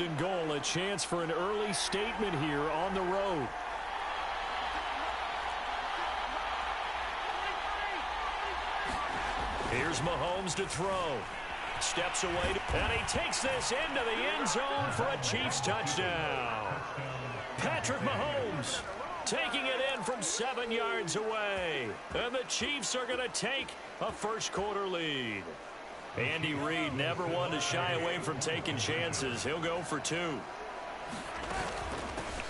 And goal, a chance for an early statement here on the road. Here's Mahomes to throw. Steps away, and he takes this into the end zone for a Chiefs touchdown. Patrick Mahomes taking it in from 7 yards away. And the Chiefs are going to take a first-quarter lead. Andy Reid never one to shy away from taking chances. He'll go for two.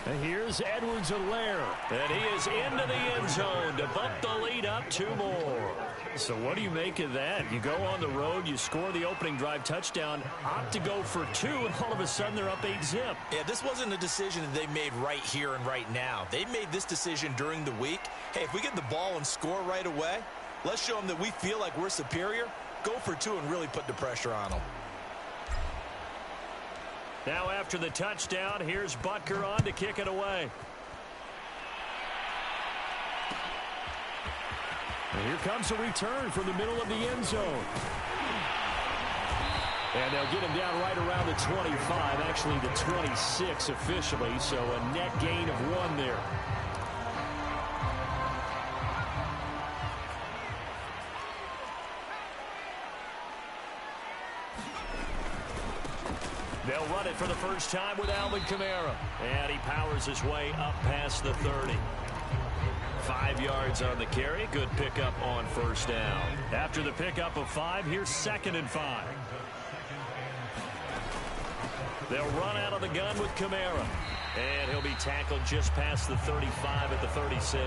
And here's Edwards-Helaire. And he is into the end zone to bump the lead up 2 more. So what do you make of that? You go on the road, you score the opening drive touchdown, opt to go for 2, and all of a sudden they're up 8-zip. Yeah, this wasn't a decision that they made right here and right now. They made this decision during the week. Hey, if we get the ball and score right away, let's show them that we feel like we're superior. Go for 2 and really put the pressure on them. Now after the touchdown, here's Butker on to kick it away. And here comes a return from the middle of the end zone. And they'll get him down right around the 25, actually the 26 officially, so a net gain of 1 there. They'll run it for the first time with Alvin Kamara. And he powers his way up past the 30. 5 yards on the carry. Good pickup on first down. After the pickup of 5, here's 2nd and 5. They'll run out of the gun with Kamara. And he'll be tackled just past the 35 at the 36.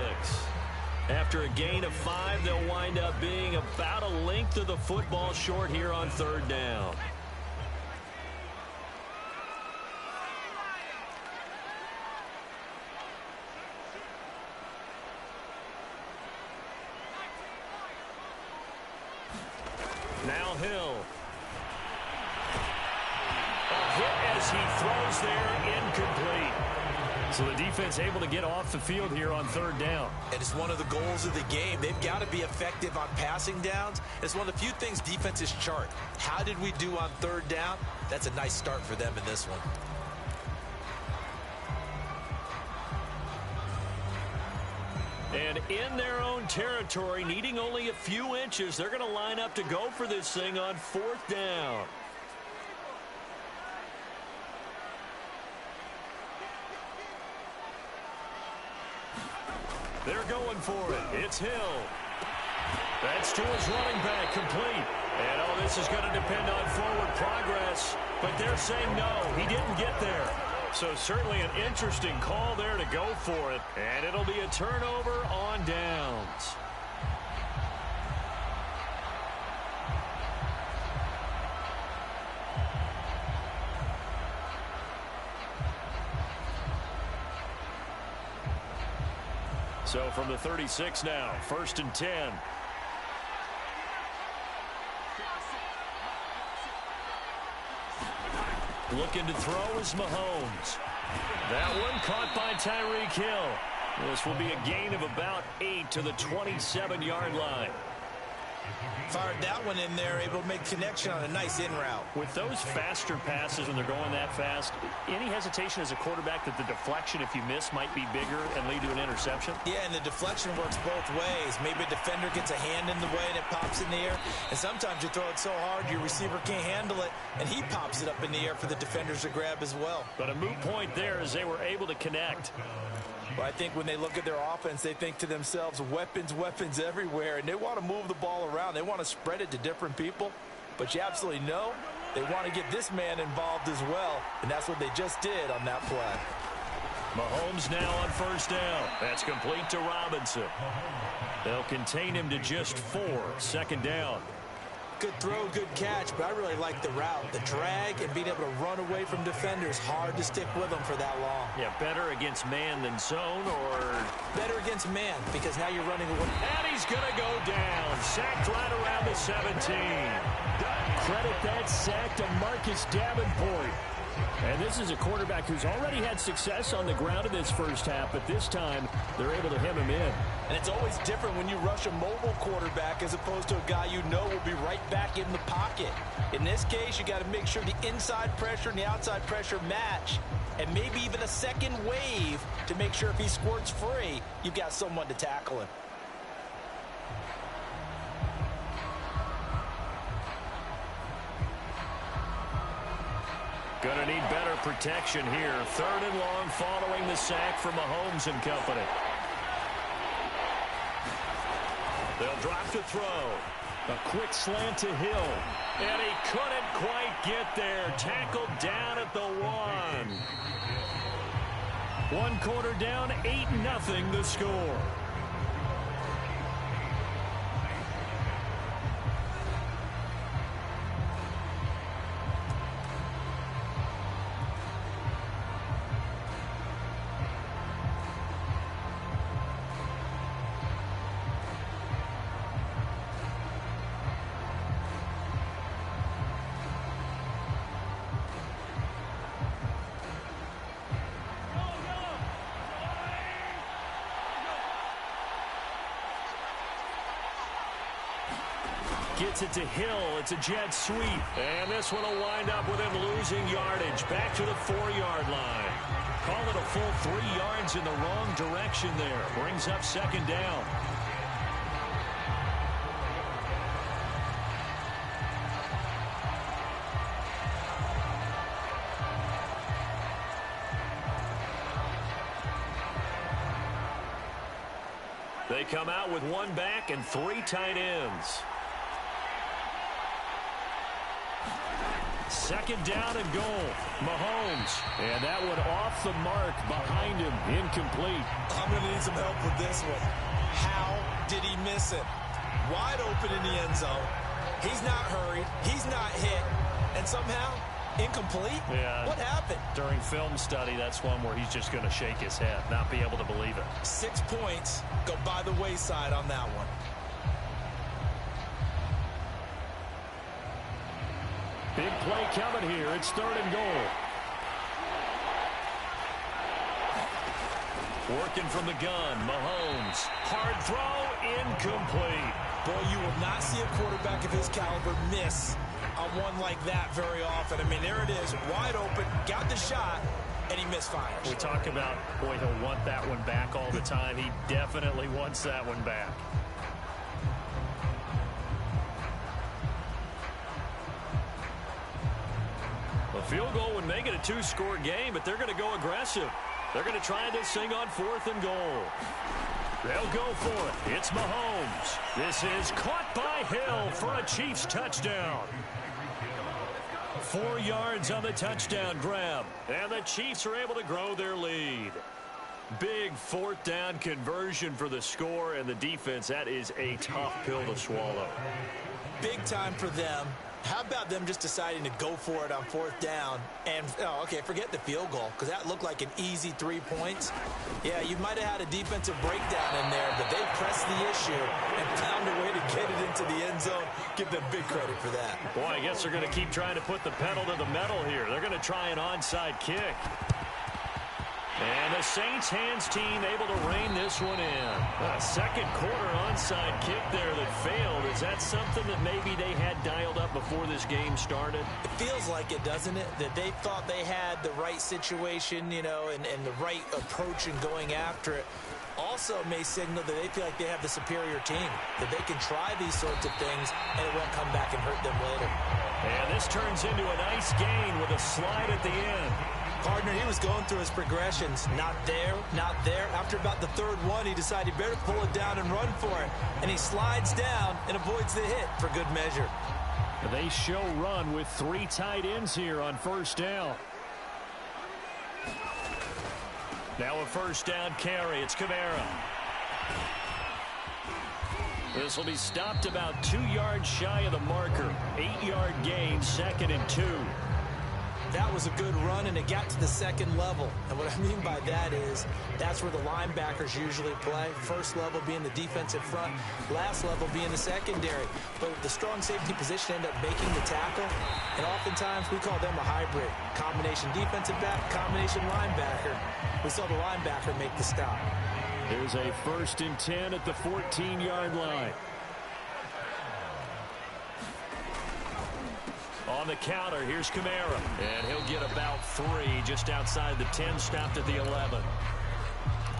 After a gain of 5, they'll wind up being about a length of the football short here on 3rd down. Now Hill. A hit as he throws there, incomplete. So the defense able to get off the field here on 3rd down. And it's one of the goals of the game. They've got to be effective on passing downs. It's one of the few things defenses chart. How did we do on 3rd down? That's a nice start for them in this one. And in their own territory, needing only a few inches, they're going to line up to go for this thing on 4th down. They're going for it. It's Hill. That's to his running back, complete. And, oh, this is going to depend on forward progress. But they're saying no, he didn't get there. So certainly an interesting call there to go for it. And it'll be a turnover on downs. So from the 36 now, 1st and 10. Looking to throw is Mahomes. That one caught by Tyreek Hill. This will be a gain of about 8 to the 27-yard line. Fired that one in there, able to make connection on a nice in route. With those faster passes when they're going that fast, any hesitation as a quarterback that the deflection, if you miss, might be bigger and lead to an interception? Yeah, and the deflection works both ways. Maybe a defender gets a hand in the way and it pops in the air. And sometimes you throw it so hard your receiver can't handle it, and he pops it up in the air for the defenders to grab as well. But a moot point there as they were able to connect. Well, I think when they look at their offense, they think to themselves, weapons, weapons everywhere, and they want to move the ball around. They want to spread it to different people, but you absolutely know they want to get this man involved as well, and that's what they just did on that play. Mahomes now on 1st down. That's complete to Robinson. They'll contain him to just 4, 2nd down. Good throw, good catch, but I really like the route. The drag and being able to run away from defenders. Hard to stick with them for that long. Yeah, better against man than zone, or? Better against man, because now you're running away. And he's going to go down. Sacked right around the 17. Credit that sack to Marcus Davenport. And this is a quarterback who's already had success on the ground in this first half, but this time they're able to hem him in. And it's always different when you rush a mobile quarterback as opposed to a guy you know will be right back in the pocket. In this case, you got to make sure the inside pressure and the outside pressure match, and maybe even a second wave to make sure if he squirts free, you've got someone to tackle him. Going to need better protection here. 3rd and long following the sack from Mahomes and company. They'll drop to throw. A quick slant to Hill. And he couldn't quite get there. Tackled down at the 1. 1 quarter down, 8-0 the score. Gets it to Hill. It's a jet sweep. And this one will wind up with him losing yardage. Back to the 4-yard line. Call it a full 3 yards in the wrong direction there. Brings up 2nd down. They come out with 1 back and 3 tight ends. 2nd down and goal. Mahomes. And that one off the mark behind him. Incomplete. I'm going to need some help with this one. How did he miss it? Wide open in the end zone. He's not hurried. He's not hit. And somehow, incomplete? Yeah. What happened? During film study, that's one where he's just going to shake his head, not be able to believe it. 6 points go by the wayside on that one. Big play coming here. It's 3rd and goal. Working from the gun. Mahomes. Hard throw. Incomplete. Boy, you will not see a quarterback of his caliber miss on one like that very often. I mean, there it is. Wide open. Got the shot. And he misfires. We talk about, boy, he'll want that one back all the time. He definitely wants that one back. A field goal would make it a 2-score game, but they're going to go aggressive. They're going to try this thing on 4th and goal. They'll go for it. It's Mahomes. This is caught by Hill for a Chiefs touchdown. 4 yards on the touchdown grab. And the Chiefs are able to grow their lead. Big 4th down conversion for the score, and the defense, that is a tough pill to swallow. Big time for them. How about them just deciding to go for it on 4th down? And, oh, okay, forget the field goal, because that looked like an easy 3 points. Yeah, you might have had a defensive breakdown in there, but they pressed the issue and found a way to get it into the end zone. Give them big credit for that. Boy, I guess they're going to keep trying to put the pedal to the metal here. They're going to try an onside kick. And the Saints hands team able to rein this one in. A 2nd quarter onside kick there that failed. Is that something that maybe they had dialed up before this game started? It feels like it, doesn't it? That they thought they had the right situation, you know, and the right approach in going after it. Also may signal that they feel like they have the superior team, that they can try these sorts of things and it won't come back and hurt them later. And this turns into a nice gain with a slide at the end. Partner, he was going through his progressions. Not there, not there. After about the 3rd one, he decided he better pull it down and run for it. And he slides down and avoids the hit for good measure. They show run with 3 tight ends here on 1st down. Now a 1st down carry. It's Kamara. This will be stopped about 2 yards shy of the marker. 8-yard gain, 2nd and 2. That was a good run, and it got to the second level. And what I mean by that is that's where the linebackers usually play. First level being the defensive front, last level being the secondary. But the strong safety position ended up making the tackle, and oftentimes we call them a hybrid. Combination defensive back, combination linebacker. We saw the linebacker make the stop. Here's a 1st and 10 at the 14-yard line. On the counter, here's Kamara. And he'll get about 3 just outside the 10, stopped at the 11.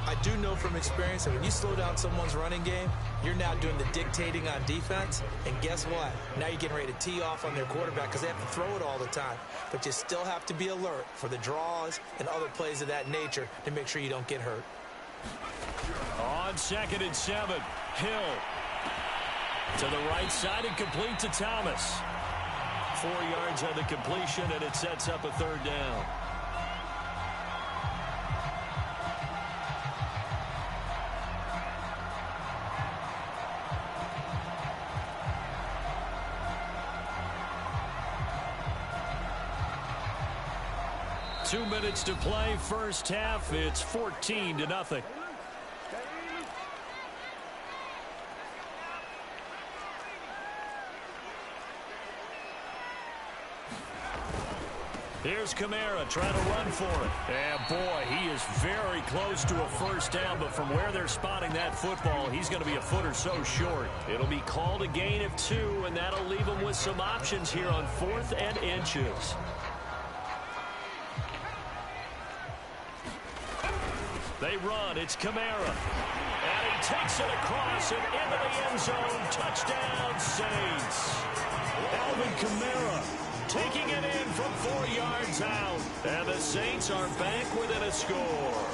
I do know from experience that when you slow down someone's running game, you're now doing the dictating on defense. And guess what? Now you're getting ready to tee off on their quarterback because they have to throw it all the time. But you still have to be alert for the draws and other plays of that nature to make sure you don't get hurt. On 2nd and 7, Hill to the right side and complete to Thomas. 4 yards on the completion, and it sets up a 3rd down. Two minutes to play, first half. It's 14-0. Here's Kamara trying to run for it. And boy, he is very close to a 1st down, but from where they're spotting that football, he's going to be a foot or so short. It'll be called a gain of 2, and that'll leave him with some options here on 4th and inches. They run. It's Kamara. And he takes it across and into the end zone. Touchdown, Saints. Alvin Kamara taking it in from 4 yards out. And the Saints are back within a score.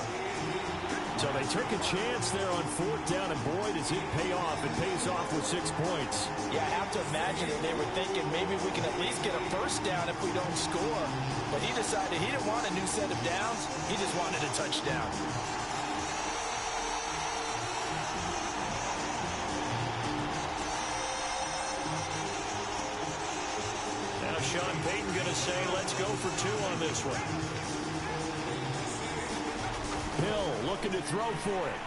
So they took a chance there on 4th down, and boy, does it pay off. It pays off with 6 points. Yeah, I have to imagine that they were thinking maybe we can at least get a 1st down if we don't score. But he decided he didn't want a new set of downs. He just wanted a touchdown. Now Sean Payton going to say, let's go for 2 on this one. Hill looking to throw for it.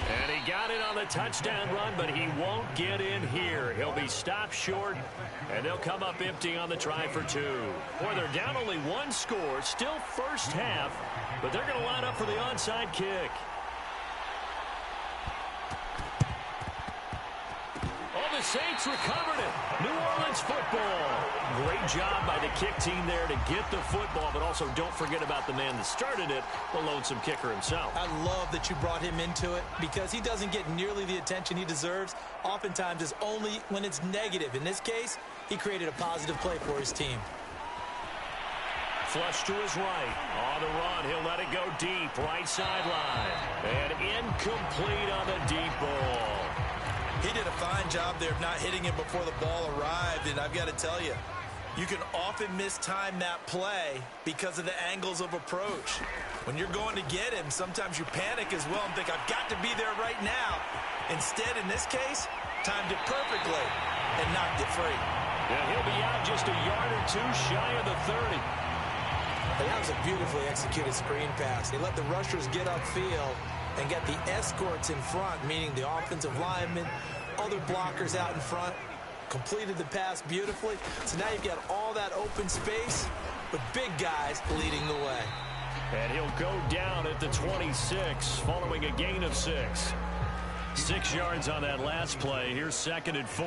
And he got it on the touchdown run, but he won't get in here. He'll be stopped short, and they'll come up empty on the try for 2. Boy, they're down only 1 score, still first half, but they're going to line up for the onside kick. The Saints recovered it. New Orleans football. Great job by the kick team there to get the football, but also don't forget about the man that started it, the lonesome kicker himself. I love that you brought him into it because he doesn't get nearly the attention he deserves. Oftentimes it's only when it's negative. In this case, he created a positive play for his team. Flush to his right. On the run, he'll let it go deep. Right sideline. And incomplete on the deep ball. He did a fine job there of not hitting him before the ball arrived, and I've got to tell you, you can often mistime that play because of the angles of approach. When you're going to get him, sometimes you panic as well and think, I've got to be there right now. Instead, in this case, timed it perfectly and knocked it free. Yeah, he'll be out just a yard or 2 shy of the 30. But that was a beautifully executed screen pass. He let the rushers get upfield and got the escorts in front, meaning the offensive linemen, other blockers out in front, completed the pass beautifully. So now you've got all that open space with big guys leading the way. And he'll go down at the 26 following a gain of 6. 6 yards on that last play. Here's 2nd and 4.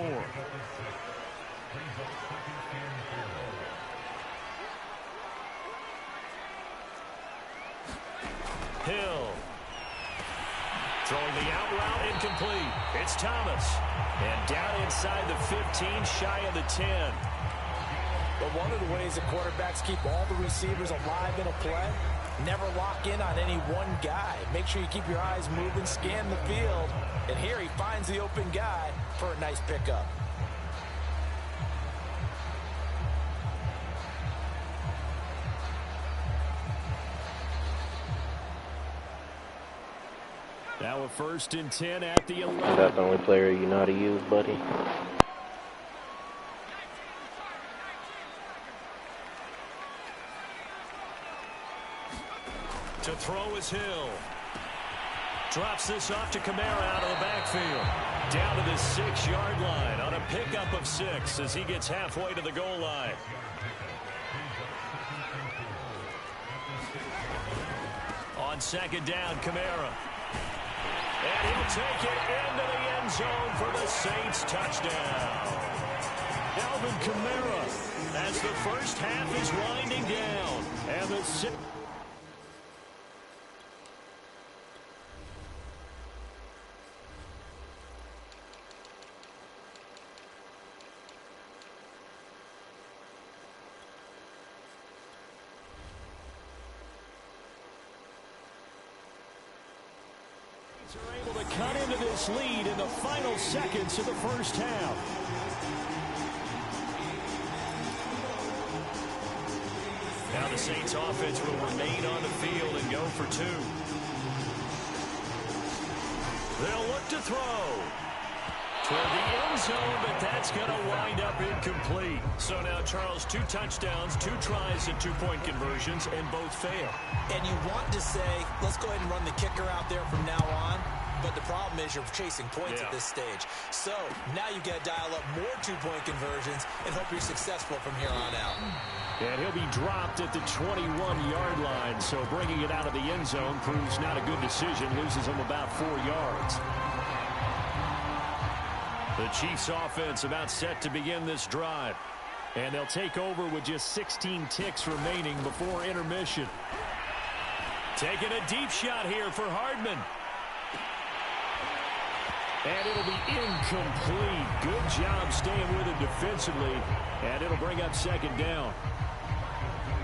Hill. Throwing the out route incomplete. It's Thomas. And down inside the 15, shy of the 10. But one of the ways the quarterbacks keep all the receivers alive in a play, never lock in on any one guy. Make sure you keep your eyes moving, scan the field. And here he finds the open guy for a nice pickup. Now a 1st and 10 at the 11. That's the only player you know how to use, buddy. To throw is Hill. Drops this off to Kamara out of the backfield. Down to the 6-yard line on a pickup of 6 as he gets halfway to the goal line. On second down, Kamara. And he'll take it into the end zone for the Saints touchdown. Alvin Kamara as the first half is winding down. And the are able to cut into this lead in the final seconds of the first half. Now the Saints offense will remain on the field and go for 2. They'll look to throw toward the end zone, but that's going to wind up incomplete. So now, Charles, 2 touchdowns, 2 tries at 2-point conversions, and both fail. And you want to say, let's go ahead and run the kicker out there from now on. But the problem is you're chasing points at this stage. So now you got to dial up more 2-point conversions and hope you're successful from here on out. And he'll be dropped at the 21-yard line. So bringing it out of the end zone proves not a good decision. Loses him about 4 yards. The Chiefs offense about set to begin this drive. And they'll take over with just 16 ticks remaining before intermission. Taking a deep shot here for Hardman. And it'll be incomplete. Good job staying with it defensively. And it'll bring up second down.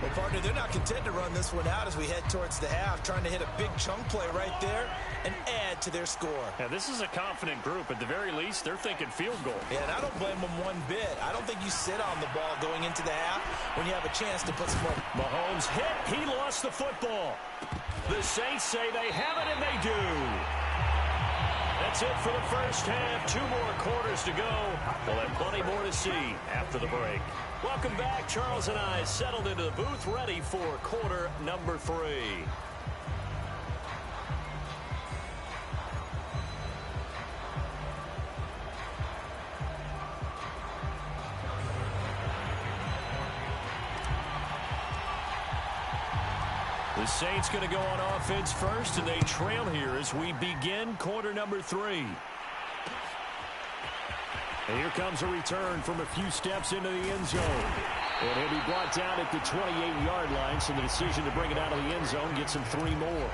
Well, partner, they're not content to run this one out as we head towards the half, trying to hit a big chunk play right there and add to their score. Yeah, this is a confident group. At the very least, they're thinking field goal. Yeah, and I don't blame them one bit. I don't think you sit on the ball going into the half when you have a chance to put some more. Mahomes hit. He lost the football. The Saints say they have it, and they do. That's it for the first half. 2 more quarters to go. We'll have plenty more to see after the break. Welcome back. Charles and I settled into the booth, ready for quarter number 3. The Saints going to go on offense first, and they trail here as we begin quarter number 3. And here comes a return from a few steps into the end zone. And he'll be brought down at the 28-yard line, so the decision to bring it out of the end zone gets him 3 more.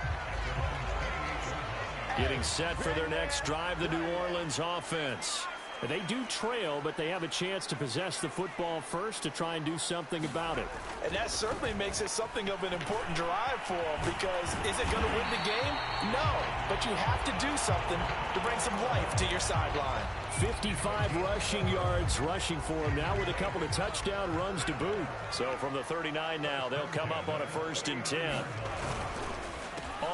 Getting set for their next drive, the New Orleans offense. They do trail, but they have a chance to possess the football first to try and do something about it. And that certainly makes it something of an important drive for them, because is it going to win the game? No, but you have to do something to bring some life to your sideline. 55 rushing yards rushing for him now with a couple of touchdown runs to boot. So from the 39 now, they'll come up on a 1st and 10.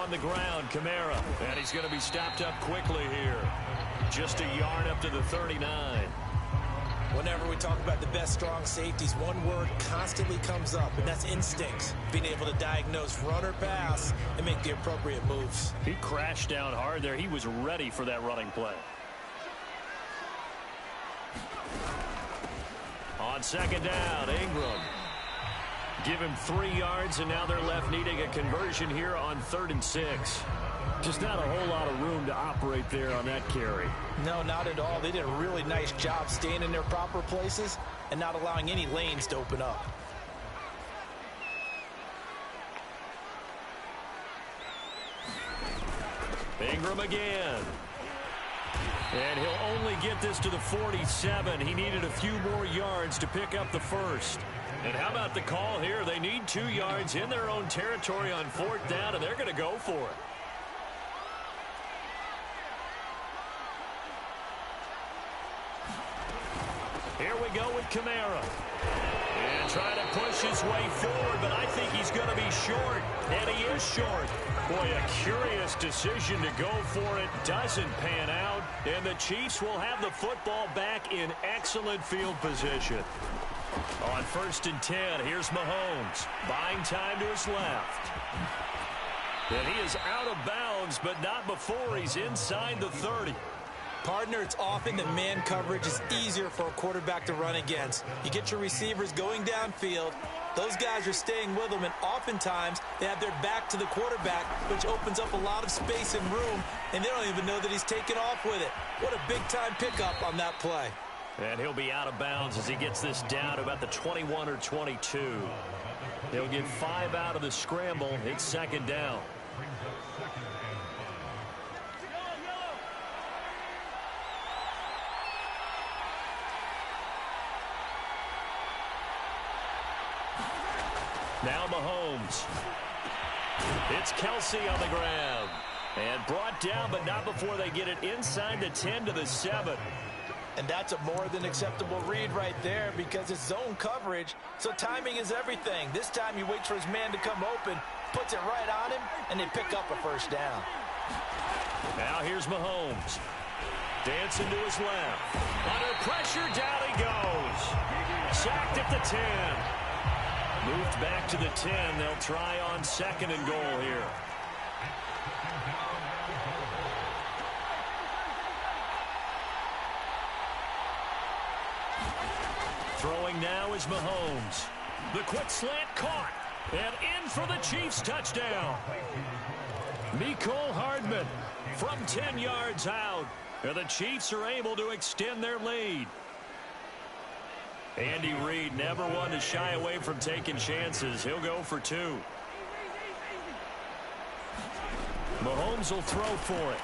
On the ground, Kamara, and he's going to be stopped up quickly here. Just a yard up to the 39. Whenever we talk about the best strong safeties, one word constantly comes up, and that's instincts. Being able to diagnose run or pass and make the appropriate moves. He crashed down hard there. He was ready for that running play. On second down, Ingram. Give him 3 yards, and now they're left needing a conversion here on 3rd and 6. Just not a whole lot of room to operate there on that carry. No, not at all. They did a really nice job staying in their proper places and not allowing any lanes to open up. Ingram again. And he'll only get this to the 47. He needed a few more yards to pick up the first. And how about the call here? They need 2 yards in their own territory on 4th down, and they're going to go for it. Here we go with Kamara. And trying to push his way forward, but I think he's going to be short. And he is short. Boy, a curious decision to go for it. Doesn't pan out. And the Chiefs will have the football back in excellent field position. On 1st and 10, here's Mahomes. Buying time to his left. And he is out of bounds, but not before he's inside the 30. Partner, it's often that man coverage is easier for a quarterback to run against. You get your receivers going downfield. Those guys are staying with them, and oftentimes they have their back to the quarterback, which opens up a lot of space and room, and they don't even know that he's taken off with it. What a big-time pickup on that play. And he'll be out of bounds as he gets this down to about the 21 or 22. He'll get 5 out of the scramble. It's second down. Now Mahomes. It's Kelsey on the grab. And brought down, but not before they get it inside the 10 to the 7. And that's a more than acceptable read right there because it's zone coverage, so timing is everything. This time he waits for his man to come open, puts it right on him, and they pick up a first down. Now here's Mahomes. Dancing to his left. Under pressure, down he goes. Sacked at the 10. Moved back to the 10. They'll try on second and goal here. Throwing now is Mahomes. The quick slant caught. And in for the Chiefs touchdown. Mecole Hardman from 10 yards out. And the Chiefs are able to extend their lead. Andy Reid never one to shy away from taking chances. He'll go for 2. Mahomes will throw for it.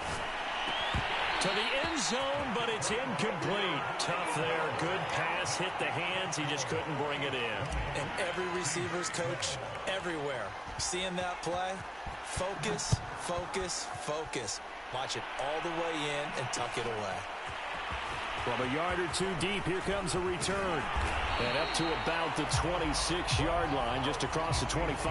To the end zone, but it's incomplete. Tough there. Good pass. Hit the hands. He just couldn't bring it in. And every receiver's coach everywhere. Seeing that play, focus, focus, focus. Watch it all the way in and tuck it away. From a yard or 2 deep, here comes a return. And up to about the 26-yard line, just across the 25.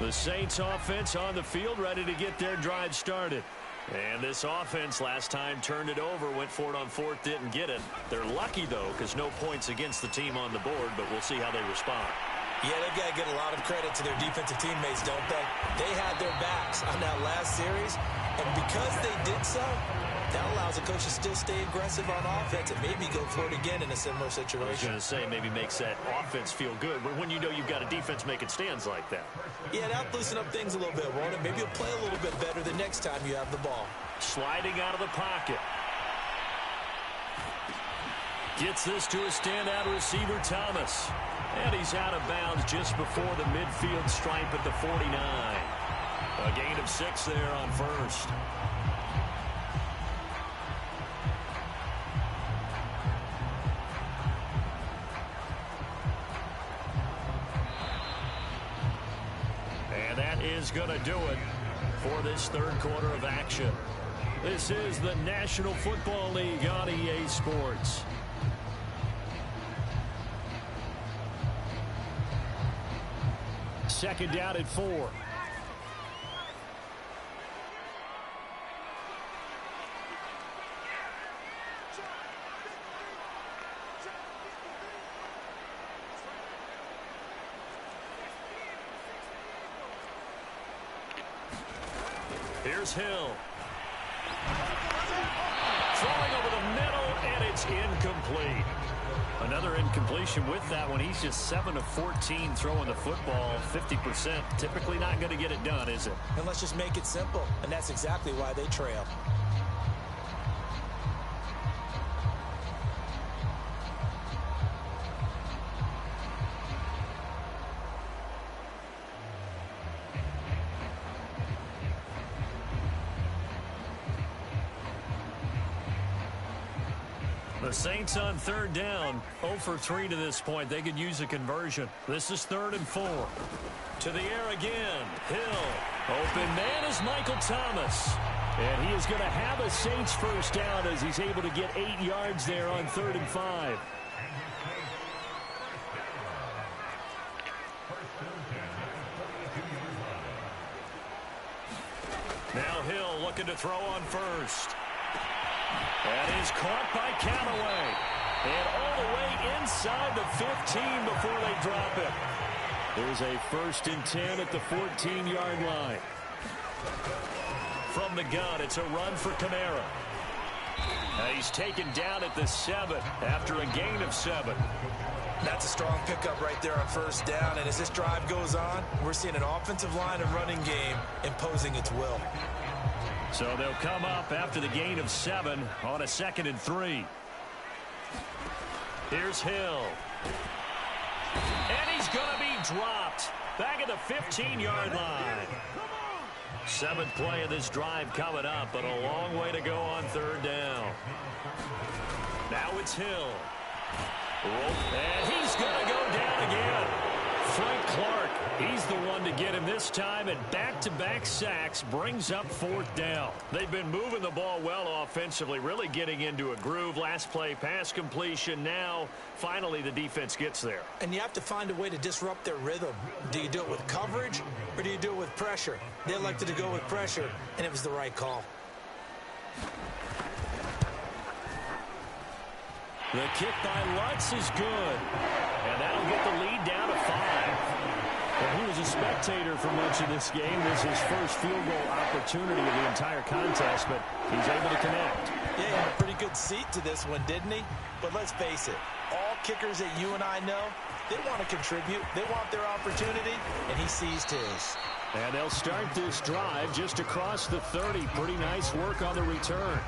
The Saints offense on the field, ready to get their drive started. And this offense last time turned it over, went for it on 4th, didn't get it. They're lucky, though, because no points against the team on the board, but we'll see how they respond. Yeah, they've got to get a lot of credit to their defensive teammates, don't they? They had their backs on that last series, and because they did so, that allows the coach to still stay aggressive on offense and maybe go for it again in a similar situation. I was going to say, maybe makes that offense feel good, but when you know you've got a defense making stands like that. Yeah, that'll loosen up things a little bit, won't it? Maybe you'll play a little bit better the next time you have the ball. Sliding out of the pocket. Gets this to a standout receiver, Thomas. And he's out of bounds just before the midfield stripe at the 49. A gain of 6 there on first. And that is going to do it for this third quarter of action. This is the National Football League on EA Sports. Second down at 4. Here's Hill. Throwing over the middle, and it's incomplete. Another incompletion with that one. He's just 7 of 14 throwing the football, 50%. Typically not going to get it done, is it? And let's just make it simple, and that's exactly why they trail. The Saints on third down, 0 for 3 to this point. They could use a conversion. This is 3rd and 4. To the air again. Hill. Open man is Michael Thomas. And he is going to have a Saints first down as he's able to get 8 yards there on 3rd and 5. Now Hill looking to throw on first. That is caught by Callaway. And all the way inside the 15 before they drop it. There's a 1st and 10 at the 14-yard line. From the gun, it's a run for Kamara. He's taken down at the 7 after a gain of 7. That's a strong pickup right there on 1st down. And as this drive goes on, we're seeing an offensive line and running game imposing its will. So they'll come up after the gain of 7 on a 2nd and 3. Here's Hill. And he's going to be dropped back at the 15-yard line. 7th play of this drive coming up, but a long way to go on 3rd down. Now it's Hill. And he's going to go down again. Frank Clark, he's the one to get him this time, and back-to-back sacks brings up 4th down. They've been moving the ball well offensively, really getting into a groove. Last play, pass completion. Now, finally, the defense gets there. And you have to find a way to disrupt their rhythm. Do you do it with coverage, or do you do it with pressure? They elected to go with pressure, and it was the right call. The kick by Lutz is good. And that'll get the lead down to 5. Well, he was a spectator for much of this game. This is his first field goal opportunity of the entire contest, but he's able to connect. Yeah, he had a pretty good seat to this one, didn't he? But let's face it, all kickers that you and I know, they want to contribute. They want their opportunity, and he seized his. And they'll start this drive just across the 30. Pretty nice work on the return.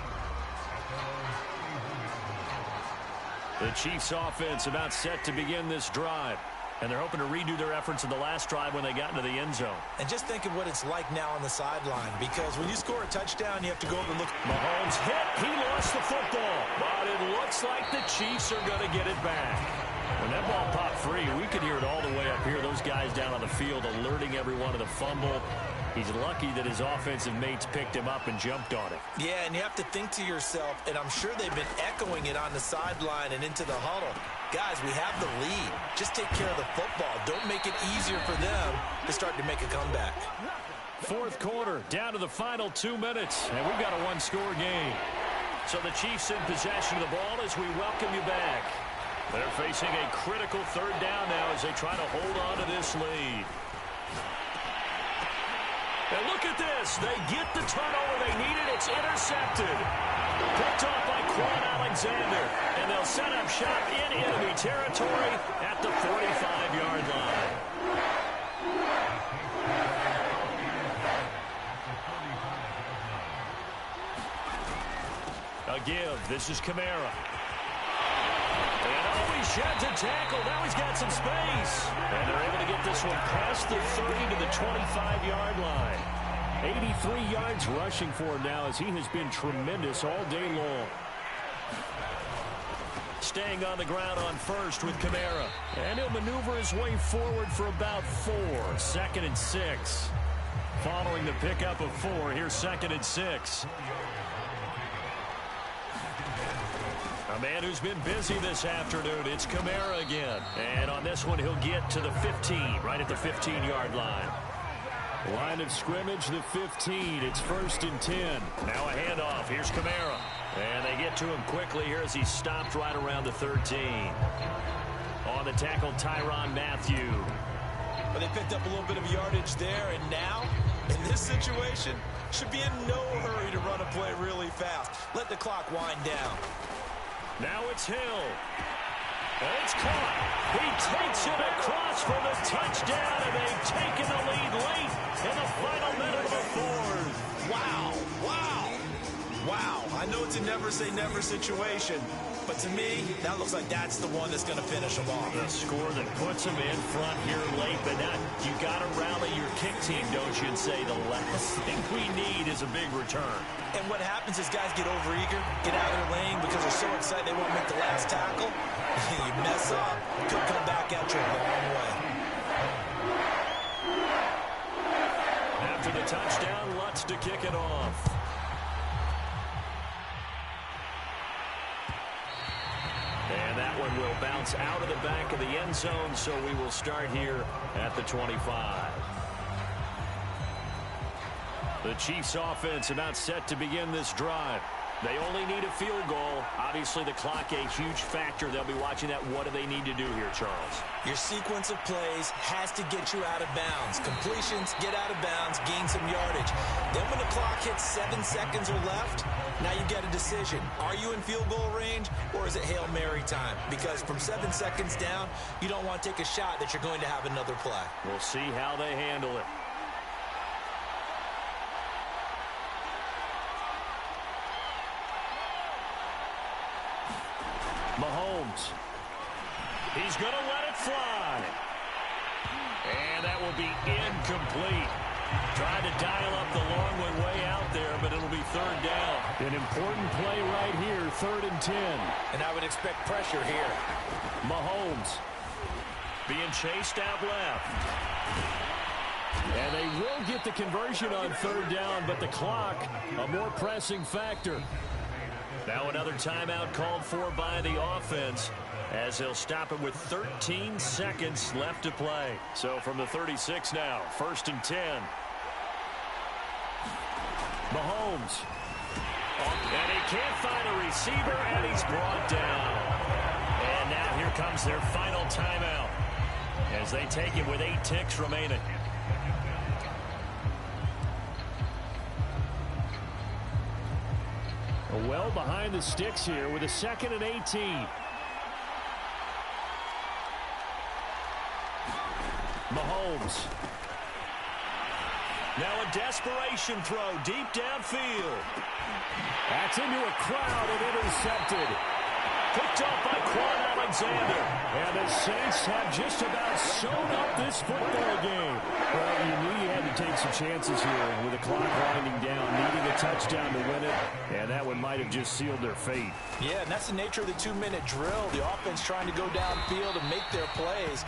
The Chiefs offense about set to begin this drive. And they're hoping to redo their efforts in the last drive when they got into the end zone. And just think of what it's like now on the sideline, because when you score a touchdown, you have to go over and look. Mahomes hit. He lost the football. But it looks like the Chiefs are going to get it back. When that ball popped free, we could hear it all the way up here. Those guys down on the field alerting everyone of the fumble. He's lucky that his offensive mates picked him up and jumped on it. Yeah, and you have to think to yourself, and I'm sure they've been echoing it on the sideline and into the huddle. Guys, we have the lead. Just take care of the football. Don't make it easier for them to start to make a comeback. 4th quarter, down to the final 2 minutes, and we've got a one-score game. So the Chiefs in possession of the ball as we welcome you back. They're facing a critical 3rd down now as they try to hold on to this lead. And look at this. They get the turnover they needed. It's intercepted. Picked off by Quan Alexander. And they'll set up shop in enemy territory at the 45-yard line. A give. This is Kamara. And he sheds a tackle. Now he's got some space. And they're able to get this one past the 30 to the 25-yard line. 83 yards rushing for him now as he has been tremendous all day long. Staying on the ground on first with Kamara. And he'll maneuver his way forward for about 4. 2nd and 6. Following the pickup of 4, here's 2nd and 6. A man who's been busy this afternoon, it's Kamara again. And on this one, he'll get to the 15, right at the 15-yard line. Line of scrimmage, the 15. It's 1st and 10. Now a handoff. Here's Kamara. And they get to him quickly here as he's stopped right around the 13. On the tackle, Tyrann Mathieu. But they picked up a little bit of yardage there, and now, in this situation, should be in no hurry to run a play really fast. Let the clock wind down. Now it's Hill. And it's caught. He takes it across for the touchdown, and they've taken the lead late in the final minute of the 4th. Wow, wow, wow. I know it's a never-say-never situation, but to me, that looks like that's the one that's going to finish them off. The score that puts them in front here late, but now you got to rally your kick team, don't you, and say the last thing we need is a big return. And what happens is guys get overeager, get out of their lane because they're so excited they won't make the last tackle. You mess up, could come back at you a long way. After the touchdown, Lutz to kick it off. And that one will bounce out of the back of the end zone, so we will start here at the 25. The Chiefs offense about set to begin this drive. They only need a field goal. Obviously, the clock a huge factor. They'll be watching that. What do they need to do here, Charles? Your sequence of plays has to get you out of bounds. Completions, get out of bounds, gain some yardage. Then when the clock hits 7 seconds or left, now you get a decision. Are you in field goal range, or is it Hail Mary time? Because from 7 seconds down, you don't want to take a shot that you're going to have another play. We'll see how they handle it. Mahomes. He's going to let it fly. And that will be incomplete. Trying to dial up the long one way out there, but it'll be third down. An important play right here, 3rd and 10. And I would expect pressure here. Mahomes being chased out left. And they will get the conversion on 3rd down, but the clock, a more pressing factor. Now another timeout called for by the offense as they'll stop it with 13 seconds left to play. So from the 36 now, 1st and 10. Mahomes. And he can't find a receiver, and he's brought down. And now here comes their final timeout as they take it with 8 ticks remaining. Well behind the sticks here with a 2nd and 18. Mahomes. Now a desperation throw deep downfield. That's into a crowd and intercepted. Picked up by Quan Alexander. And the Saints have just about sewn up this football game. Well, you knew you had to take some chances here with the clock winding down, needing a touchdown to win it. And that one might have just sealed their fate. Yeah, and that's the nature of the 2-minute drill. The offense trying to go downfield and make their plays.